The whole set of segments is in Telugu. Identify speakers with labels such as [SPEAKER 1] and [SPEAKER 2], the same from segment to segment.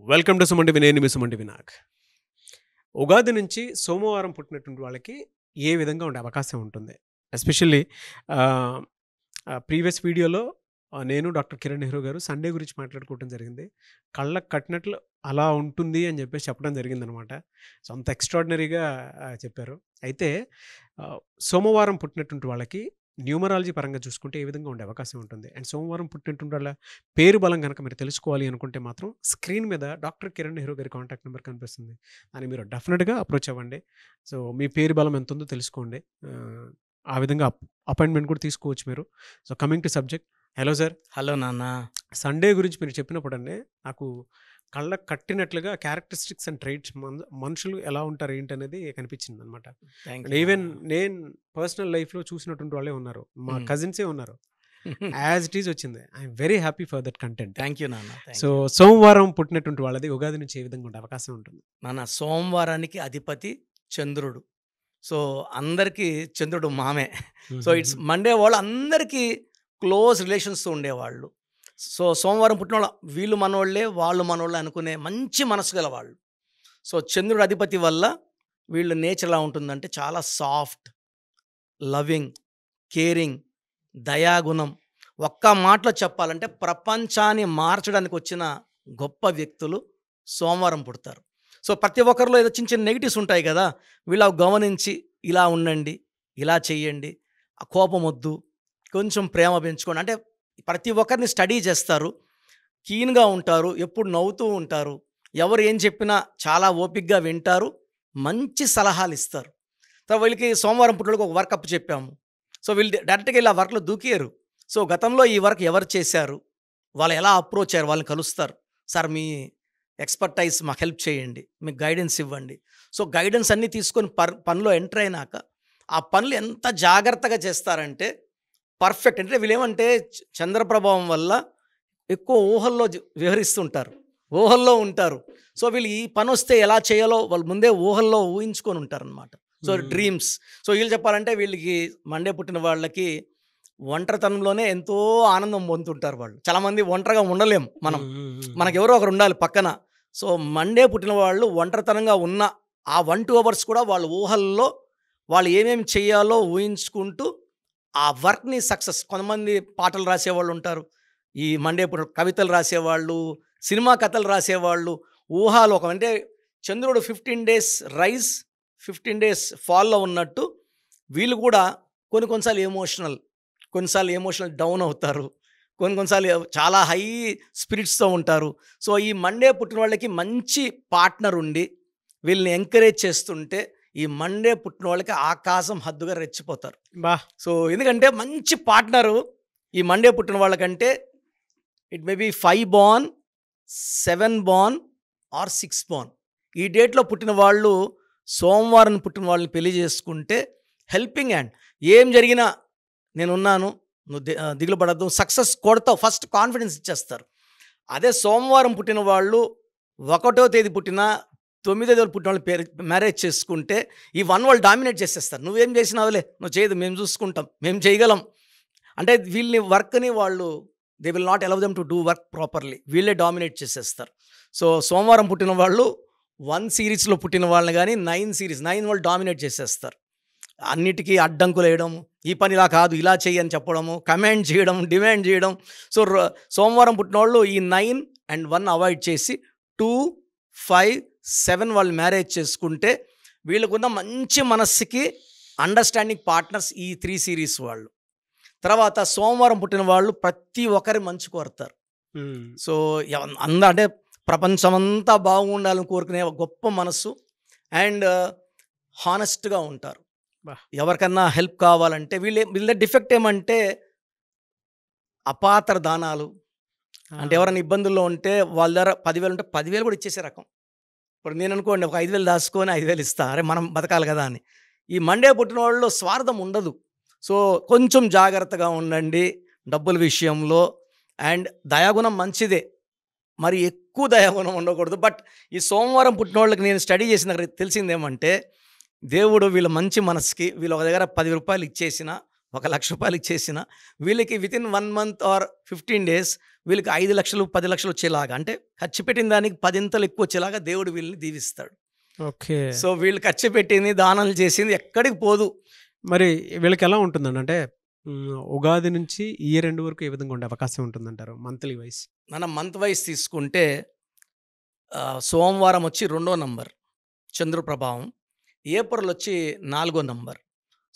[SPEAKER 1] Welcome to Suman TV. నేను మీ సుమన్ టీవీ నాగ్. ఉగాది నుంచి సోమవారం పుట్టినటువంటి వాళ్ళకి ఏ విధంగా ఉండే అవకాశం ఉంటుంది? ఎస్పెషల్లీ ప్రీవియస్ వీడియోలో నేను డాక్టర్ కిరణ్ నెహ్రూ గారు సండే గురించి మాట్లాడుకోవడం జరిగింది. కళ్ళకు కట్టినట్లు అలా ఉంటుంది అని చెప్పేసి చెప్పడం జరిగిందనమాట. సో అంత ఎక్స్ట్రాడినరీగా చెప్పారు. అయితే సోమవారం పుట్టినటువంటి వాళ్ళకి న్యూమరాలజీ పరంగా చూసుకుంటే ఏ విధంగా ఉండే అవకాశం ఉంటుంది? అండ్ సోమవారం పుట్టినటువంటి వాళ్ళ పేరు బలం కనుక మీరు తెలుసుకోవాలి అనుకుంటే మాత్రం స్క్రీన్ మీద డాక్టర్ కిరణ్ నెహ్రూ గారి కాంటాక్ట్ నెంబర్ కనిపిస్తుంది. అని మీరు డెఫినెట్గా అప్రోచ్ అవ్వండి. సో మీ పేరు బలం ఎంత ఉందో తెలుసుకోండి. ఆ విధంగా అపాయింట్మెంట్ కూడా తీసుకోవచ్చు మీరు. So coming to subject. Hello sir.
[SPEAKER 2] Hello నాన్న.
[SPEAKER 1] సండే గురించి మీరు చెప్పినప్పుడు అండి నాకు కళ్ళకు కట్టినట్లుగా క్యారెక్టరిస్టిక్స్ అండ్ ట్రైట్స్ మనుషులు ఎలా ఉంటారు ఏంటి అనేది కనిపించింది అనమాట. ఈవెన్ నేను పర్సనల్ లైఫ్లో చూసినటువంటి వాళ్ళే ఉన్నారు, మా కజిన్సే ఉన్నారు. యాజ్ ఇట్ ఈజ్ వచ్చింది. I'm very happy for that content.
[SPEAKER 2] Thank you నాన్న.
[SPEAKER 1] సో సోమవారం పుట్టినటువంటి వాళ్ళది ఉగాది నుంచి ఏ విధంగా ఉండే అవకాశం ఉంటుంది?
[SPEAKER 2] నాన్న, సోమవారానికి అధిపతి చంద్రుడు. సో అందరికీ చంద్రుడు మామే. సో ఇట్స్ మండే వాళ్ళు అందరికీ క్లోజ్ రిలేషన్స్ ఉండేవాళ్ళు. సో సోమవారం పుట్టిన వాళ్ళు వీళ్ళు మనోళ్ళే వాళ్ళు మనోళ్ళే అనుకునే మంచి మనసు గల వాళ్ళు. సో చంద్రుడు అధిపతి వల్ల వీళ్ళ నేచర్ ఎలా ఉంటుందంటే చాలా సాఫ్ట్, లవింగ్, కేరింగ్, దయాగుణం. ఒక్క మాటలో చెప్పాలంటే ప్రపంచాన్ని మార్చడానికి వచ్చిన గొప్ప వ్యక్తులు సోమవారం పుడతారు. సో ప్రతి ఒక్కరిలో ఏదో చిన్న చిన్న నెగిటివ్స్ ఉంటాయి కదా, వీళ్ళు గమనించి ఇలా ఉండండి, ఇలా చెయ్యండి, ఆ కోపం వద్దు, కొంచెం ప్రేమ పెంచుకోండి అంటే ప్రతి ఒక్కరిని స్టడీ చేస్తారు, కీన్గా ఉంటారు, ఎప్పుడు నవ్వుతూ ఉంటారు, ఎవరు ఏం చెప్పినా చాలా ఓపికగా వింటారు, మంచి సలహాలు ఇస్తారు. తర్వాత వీళ్ళకి సోమవారం పుట్టినకి ఒక వర్క్ అప్ చెప్పాము. సో వీళ్ళు డైరెక్ట్గా ఇలా వర్క్లో దూకారు. సో గతంలో ఈ వర్క్ ఎవరు చేశారు, వాళ్ళు ఎలా అప్రోచ్ అయ్యారు, వాళ్ళని కలుస్తారు. సార్ మీ ఎక్స్పర్టైజ్ మాకు హెల్ప్ చేయండి, మీకు గైడెన్స్ ఇవ్వండి. సో గైడెన్స్ అన్నీ తీసుకొని పనిలో ఎంటర్ అయినాక ఆ పనులు ఎంత జాగ్రత్తగా చేస్తారంటే పర్ఫెక్ట్. అంటే వీళ్ళేమంటే చంద్రప్రభావం వల్ల ఎక్కువ ఊహల్లో వివరిస్తుంటారు, ఊహల్లో ఉంటారు. సో వీళ్ళు ఈ పని వస్తే ఎలా చేయాలో వాళ్ళు ముందే ఊహల్లో ఊహించుకొని ఉంటారనమాట. So dreams. సో వీళ్ళు చెప్పాలంటే వీళ్ళకి మండే పుట్టిన వాళ్ళకి ఒంటరితనంలోనే ఎంతో ఆనందం పొందుతుంటారు వాళ్ళు. చాలామంది ఒంటరిగా ఉండలేం మనం, మనకెవరో ఒకరు ఉండాలి పక్కన. సో మండే పుట్టిన వాళ్ళు ఒంటరితనంగా ఉన్న ఆ 1-2 అవర్స్ కూడా వాళ్ళ ఊహల్లో వాళ్ళు ఏమేమి చేయాలో ఊహించుకుంటూ ఆ వర్క్ని సక్సెస్. కొంతమంది పాటలు రాసేవాళ్ళు ఉంటారు, ఈ మండే కవితలు రాసేవాళ్ళు, సినిమా కథలు రాసేవాళ్ళు. ఊహాలు అంటే చంద్రుడు 15 days రైజ్ 15 days ఫాల్లో ఉన్నట్టు వీళ్ళు కూడా కొన్నిసార్లు ఎమోషనల్ డౌన్ అవుతారు, కొన్నిసార్లు చాలా హై స్పిరిట్స్తో ఉంటారు. సో ఈ మండే పుట్టిన వాళ్ళకి మంచి పార్ట్నర్ ఉండి వీళ్ళని ఎంకరేజ్ చేస్తుంటే ఈ మండే పుట్టిన వాళ్ళకి ఆకాశం హద్దుగా రెచ్చిపోతారు. సో ఎందుకంటే మంచి పార్ట్నరు ఈ మండే పుట్టిన వాళ్ళకంటే it may be 5 born, 7 born or 6 born. ఈ డేట్లో పుట్టిన వాళ్ళు సోమవారం పుట్టిన వాళ్ళని పెళ్లి చేసుకుంటే హెల్పింగ్ హ్యాండ్, ఏం జరిగినా నేనున్నాను, నువ్వు దిగులు పడద్దు, సక్సెస్ కొడతావు, ఫస్ట్ కాన్ఫిడెన్స్ ఇచ్చేస్తారు. అదే సోమవారం పుట్టిన వాళ్ళు 1వ తేదీ పుట్టిన 9వ తేదీ పుట్టిన వాళ్ళు మ్యారేజ్ చేసుకుంటే ఈ 1 వాళ్ళు డామినేట్ చేసేస్తారు. నువ్వేం చేసినావులే, నువ్వు చేయదు, మేము చూసుకుంటాం, మేము చేయగలం అంటే వీళ్ళని వర్క్ని వాళ్ళు they will not allow them to do work properly, వీళ్ళే డామినేట్ చేసేస్తారు. సో సోమవారం పుట్టిన వాళ్ళు 1 సిరీస్లో పుట్టిన వాళ్ళని కానీ 9 వాళ్ళు డామినేట్ చేసేస్తారు. అన్నిటికీ అడ్డంకులు వేయడం, ఈ పని ఇలా కాదు ఇలా చెయ్యి అని చెప్పడము, కమాండ్ చేయడం, డిమాండ్ చేయడం. సో సోమవారం పుట్టిన వాళ్ళు ఈ 9 and 1 అవాయిడ్ చేసి 2, 5, 7 వాళ్ళు మ్యారేజ్ చేసుకుంటే వీళ్ళకున్న మంచి మనస్సుకి అండర్స్టాండింగ్ పార్ట్నర్స్ ఈ 3 series వాళ్ళు. తర్వాత సోమవారం పుట్టిన వాళ్ళు ప్రతి ఒక్కరి మంచి కోరుతారు. సో అంటే ప్రపంచమంతా బాగుండాలని కోరుకునే గొప్ప మనస్సు అండ్ హానెస్ట్గా ఉంటారు. ఎవరికన్నా హెల్ప్ కావాలంటే వీళ్ళ డిఫెక్ట్ ఏమంటే అపాత్ర దానాలు. అంటే ఎవరైనా ఇబ్బందుల్లో ఉంటే వాళ్ళ దగ్గర 10,000 ఉంటే 10,000 కూడా ఇచ్చేసే రకం. ఇప్పుడు నేను అనుకోండి ఒక 5,000 దాచుకొని 5,000 ఇస్తా, అరే మనం బతకాలి కదా అని. ఈ మండే పుట్టిన వాళ్ళు స్వార్థం ఉండదు. సో కొంచెం జాగ్రత్తగా ఉండండి డబ్బుల విషయంలో. అండ్ దయాగుణం మంచిదే, మరి ఎక్కువ దయాగుణం ఉండకూడదు. బట్ ఈ సోమవారం పుట్టిన వాళ్ళకి నేను స్టడీ చేసిన తెలిసిందేమంటే దేవుడు వీళ్ళ మంచి మనసుకి వీళ్ళ ఒక దగ్గర 10 రూపాయలు ఇచ్చేసిన రూ. 1,00,000 చేసిన వీళ్ళకి వితిన్ 1 మంత్ ఆర్ 15 డేస్ వీళ్ళకి 5 లక్షలు 10 లక్షలు వచ్చేలాగా, అంటే ఖర్చు పెట్టిన దానికి 10 ఎక్కువ వచ్చేలాగా దేవుడు వీళ్ళని దీవిస్తాడు.
[SPEAKER 1] ఓకే.
[SPEAKER 2] సో వీళ్ళు ఖర్చు పెట్టింది, దానాలు చేసింది ఎక్కడికి పోదు.
[SPEAKER 1] మరి వీళ్ళకి ఎలా ఉంటుందండి? అంటే ఉగాది నుంచి ఇయర్ ఎండ్ వరకు ఏ విధంగా ఉండే అవకాశం ఉంటుందంటారు మంత్లీ వైస్?
[SPEAKER 2] మనం మంత్ వైజ్ తీసుకుంటే సోమవారం వచ్చి 2వ నంబర్ చంద్రుడి ప్రభావం, ఏప్రిల్ వచ్చి 4వ నంబర్.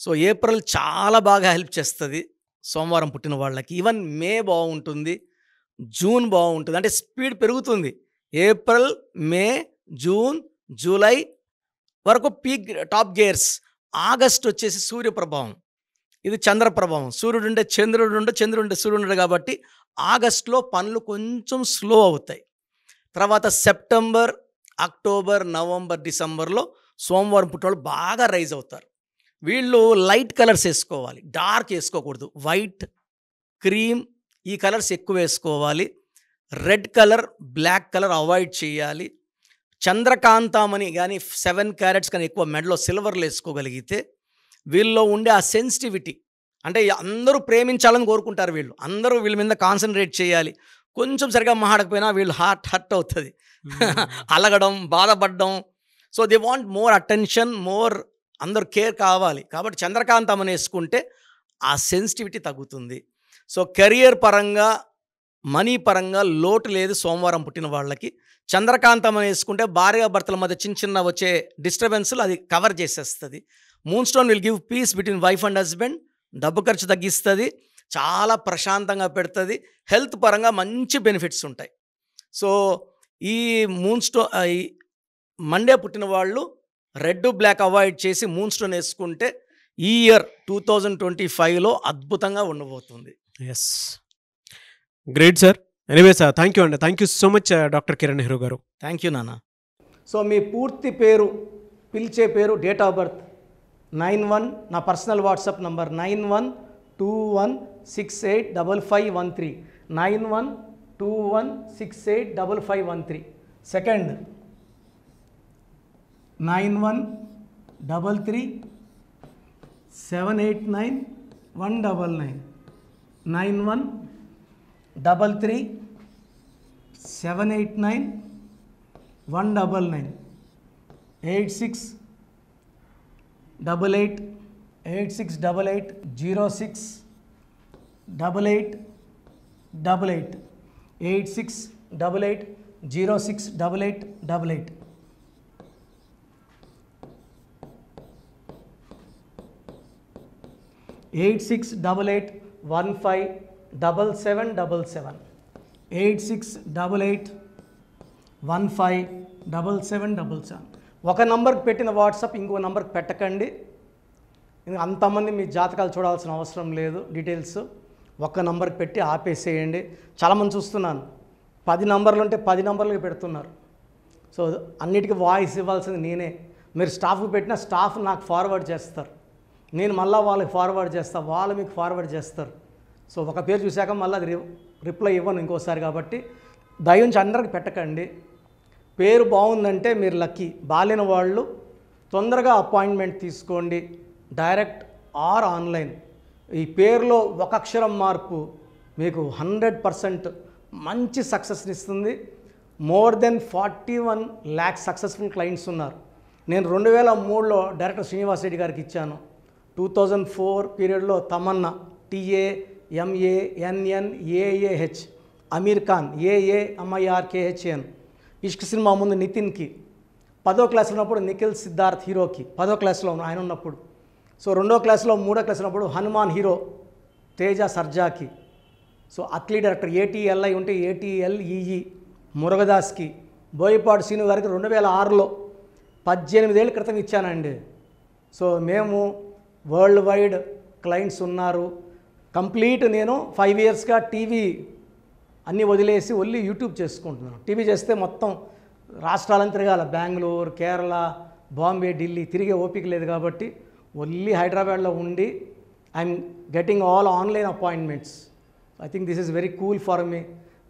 [SPEAKER 2] సో ఏప్రిల్ చాలా బాగా హెల్ప్ చేస్తుంది సోమవారం పుట్టిన వాళ్ళకి. ఈవెన్ మే బాగుంటుంది, జూన్ బాగుంటుంది, అంటే స్పీడ్ పెరుగుతుంది. ఏప్రిల్, మే, జూన్, జూలై వరకు పీక్ టాప్ గేర్స్. ఆగస్ట్ వచ్చేసి సూర్య ప్రభావం, ఇది చంద్ర ప్రభావం. సూర్యుడు ఉంటే చంద్రుడు ఉంటే, చంద్రుడు ఉంటే సూర్యుడు ఉండడు కాబట్టి ఆగస్ట్లో పనులు కొంచెం స్లో అవుతాయి. తర్వాత సెప్టెంబర్, అక్టోబర్, నవంబర్, డిసెంబర్లో సోమవారం పుట్టినవాళ్ళు బాగా రైజ్ అవుతారు. వీళ్ళు లైట్ కలర్స్ వేసుకోవాలి, డార్క్ వేసుకోకూడదు. వైట్, క్రీమ్ ఈ కలర్స్ ఎక్కువ వేసుకోవాలి. Red colour, black colour avoid చేయాలి. చంద్రకాంతామని కానీ 7 క్యారెట్స్ కానీ ఎక్కువ మెడలో సిల్వర్లు వేసుకోగలిగితే వీళ్ళలో ఉండే ఆ సెన్సిటివిటీ, అంటే అందరూ ప్రేమించాలని కోరుకుంటారు వీళ్ళు, అందరూ వీళ్ళ మీద కాన్సన్ట్రేట్ చేయాలి. కొంచెం సరిగా మాట్లాడకపోయినా వీళ్ళు హర్ట్ అవుతుంది, అలగడం, బాధపడడం. So they want more attention, more అందరూ కేర్ కావాలి. కాబట్టి చంద్రకాంతమని వేసుకుంటే ఆ సెన్సిటివిటీ తగ్గుతుంది. సో కెరియర్ పరంగా, మనీ పరంగా లోటు లేదు సోమవారం పుట్టిన వాళ్ళకి. చంద్రకాంతమని వేసుకుంటే భార్యాభర్తల మధ్య చిన్న వచ్చే డిస్టర్బెన్స్లు అది కవర్ చేసేస్తుంది. Moon stone will give piece between wife and husband, డబ్బు ఖర్చు తగ్గిస్తుంది, చాలా ప్రశాంతంగా పెడుతుంది. హెల్త్ పరంగా మంచి బెనిఫిట్స్ ఉంటాయి. సో ఈ ఈ మండే పుట్టిన వాళ్ళు రెడ్, బ్లాక్ అవాయిడ్ చేసి మూన్ స్టోన్ వేసుకుంటే ఈ ఇయర్ 2025లో అద్భుతంగా ఉండబోతుంది.
[SPEAKER 1] Yes, great sir. Anyway sir, thank you అండి. Thank you so much doctor Kiran Nehru garu.
[SPEAKER 2] Thank you నాన్న. సో మీ పూర్తి పేరు, పిలిచే పేరు, డేట్ ఆఫ్ బర్త్ 91, నా పర్సనల్ వాట్సాప్ నంబర్ 9121685513, 9121685513. సెకండ్ 9133789199, 9133789199, 8688068888, 8688068888, 8688157777, 8688157777. ఒక నంబర్కి పెట్టిన వాట్సాప్ ఇంకో నంబర్కి పెట్టకండి. అంతమంది మీ జాతకాలు చూడాల్సిన అవసరం లేదు. డీటెయిల్స్ ఒక్క నంబర్కి పెట్టి ఆపేసేయండి. చాలామంది చూస్తున్నాను 10 నంబర్లు ఉంటే 10 నంబర్లకి పెడుతున్నారు. సో అన్నిటికీ వాయిస్ ఇవ్వాల్సింది నేనే. మీరు స్టాఫ్కి పెట్టిన స్టాఫ్ నాకు ఫార్వర్డ్ చేస్తారు, నేను మళ్ళీ వాళ్ళకి ఫార్వర్డ్ చేస్తాను, వాళ్ళు మీకు ఫార్వర్డ్ చేస్తారు. సో ఒక పేరు చూశాక మళ్ళీ అది రిప్లై ఇవ్వను ఇంకోసారి. కాబట్టి దయించి అందరికి పెట్టకండి. పేరు బాగుందంటే మీరు లక్కీ. బాలేని వాళ్ళు తొందరగా అపాయింట్మెంట్ తీసుకోండి, డైరెక్ట్ ఆర్ ఆన్లైన్. ఈ పేరులో ఒక అక్షరం మార్పు మీకు 100% మంచి సక్సెస్ని ఇస్తుంది. More than 41 lakhs successful clients ఉన్నారు. నేను 2003లో డైరెక్టర్ శ్రీనివాస్ రెడ్డి గారికి ఇచ్చాను. 2004 పీరియడ్లో తమన్నా, TAMANNAAH, అమీర్ ఖాన్, AAMIRKHN, ఇష్క్ సినిమా ముందు నితిన్కి, 10వ క్లాస్ ఉన్నప్పుడు నిఖిల్ సిద్ధార్థ్ హీరోకి, 10వ క్లాస్లో ఆయన ఉన్నప్పుడు. సో 2వ క్లాస్లో 3వ క్లాస్ ఉన్నప్పుడు హనుమాన్ హీరో తేజ సర్జాకి. సో అథ్లీట్ డైరెక్టర్ ATLI ఉంటే ATLEE మురుగదాస్కి, బోయపాడు శ్రీను గారికి 2006లో 18 ఏళ్ళ క్రితం ఇచ్చానండి. సో మేము వరల్డ్ వైడ్ క్లయింట్స్ ఉన్నారు. కంప్లీట్ నేను 5 yearsగా టీవీ అన్నీ వదిలేసి ఓన్లీ యూట్యూబ్ చేసుకుంటున్నాను. టీవీ చేస్తే మొత్తం రాష్ట్రాలను తిరగాల, బెంగళూరు, కేరళ, బాంబే, ఢిల్లీ తిరిగే ఓపిక లేదు. కాబట్టి ఓన్లీ హైదరాబాద్లో ఉండి I'm getting all online appointments. I think this is very cool for me.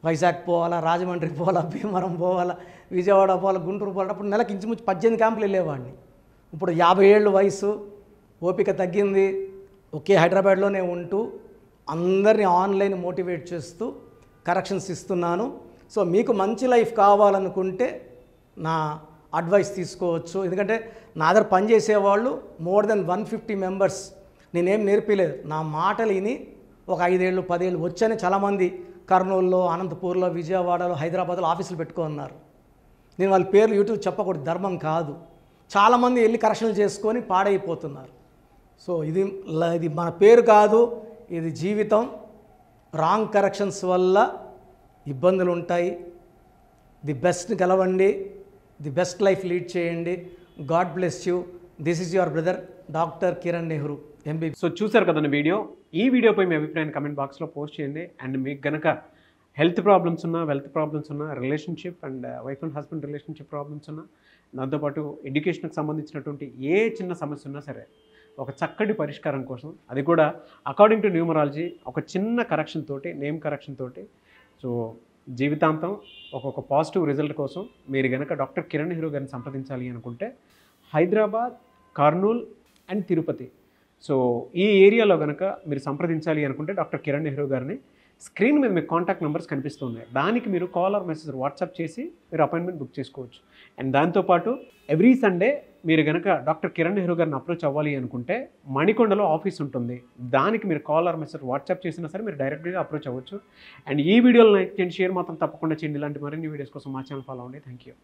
[SPEAKER 2] Vizag పోవాలా, రాజమండ్రి పోవాలా, భీమవరం పోవాలా, విజయవాడ పోవాలా, గుంటూరు పోవాలా. అప్పుడు నెలకి ఇంచుమించు 18 క్యాంపులు వెళ్ళేవాడిని. ఇప్పుడు 50 ఏళ్ళు వయసు, ఓపిక తగ్గింది. ఒకే హైదరాబాద్లోనే ఉంటూ అందరినీ ఆన్లైన్ మోటివేట్ చేస్తూ కరెక్షన్స్ ఇస్తున్నాను. సో మీకు మంచి లైఫ్ కావాలనుకుంటే నా అడ్వైస్ తీసుకోవచ్చు. ఎందుకంటే నా దగ్గర పనిచేసేవాళ్ళు మోర్ దెన్ 150 మెంబర్స్. నేనేం నేర్పిలేదు, నా మాటలు విని ఒక 5 ఏళ్ళు 10 ఏళ్ళు వచ్చని చాలామంది కర్నూలులో, అనంతపూర్లో, విజయవాడలో, హైదరాబాద్లో ఆఫీసులు పెట్టుకున్నారు. నేను వాళ్ళ పేర్లు యూట్యూబ్ చెప్పకూడదు, ధర్మం కాదు. చాలామంది వెళ్ళి కరెక్షన్లు చేసుకొని పాడైపోతున్నారు. సో ఇది మన పేరు కాదు, ఇది జీవితం. రాంగ్ కరెక్షన్స్ వల్ల ఇబ్బందులు ఉంటాయి. ది బెస్ట్ గెలవండి, ది బెస్ట్ లైఫ్ లీడ్ చేయండి. God bless you. This is your brother doctor Kiran Nehru MB.
[SPEAKER 1] So చూసారు కదండి వీడియో. ఈ వీడియోపై మీ అభిప్రాయాన్ని కమెంట్ బాక్స్లో పోస్ట్ చేయండి. అండ్ మీకు గనక హెల్త్ ప్రాబ్లమ్స్ ఉన్నా, వెల్త్ ప్రాబ్లమ్స్ ఉన్నా, relationship and wife and husband relationship problems ఉన్నా, దాంతోపాటు ఎడ్యుకేషన్కి సంబంధించినటువంటి ఏ చిన్న సమస్య ఉన్నా సరే ఒక చక్కటి పరిష్కారం కోసం, అది కూడా అకార్డింగ్ టు న్యూమరాలజీ, ఒక చిన్న కరెక్షన్ తోటి, నేమ్ కరెక్షన్ తోటి, సో జీవితాంతం ఒక్కొక్క పాజిటివ్ రిజల్ట్ కోసం మీరు కనుక డాక్టర్ కిరణ్ నెహ్రూ గారిని సంప్రదించాలి అనుకుంటే హైదరాబాద్, కర్నూల్ అండ్ తిరుపతి, సో ఈ ఏరియాలో కనుక మీరు సంప్రదించాలి అనుకుంటే డాక్టర్ కిరణ్ నెహ్రూ గారిని స్క్రీన్ మీద మీకు కాంటాక్ట్ నెంబర్స్ కనిపిస్తున్నాయి. దానికి మీరు కాల్ ఆర్ మెసేజ్ వాట్సాప్ చేసి మీరు అపాయింట్మెంట్ బుక్ చేసుకోవచ్చు. అండ్ దాంతోపాటు ఎవ్రీ సండే మీరు కనుక డాక్టర్ కిరణ్ నెహ్రూ గారిని అప్రోచ్ అవ్వాలి అనుకుంటే మణికొండలో ఆఫీస్ ఉంటుంది. దానికి మీరు కాల్ ఆర్ మెసేజ్ వాట్సాప్ చేసినా సరే మీరు డైరెక్ట్గా అప్రోచ్ అవ్వచ్చు. అండ్ ఈ వీడియోలో లైక్ చేయండి, షేర్ మాత్రం తప్పకుండా చేయండి. ఇలాంటి మరిన్ని వీడియోస్ కోసం మా ఛానల్ ఫాలో అవ్వండి. Thank you.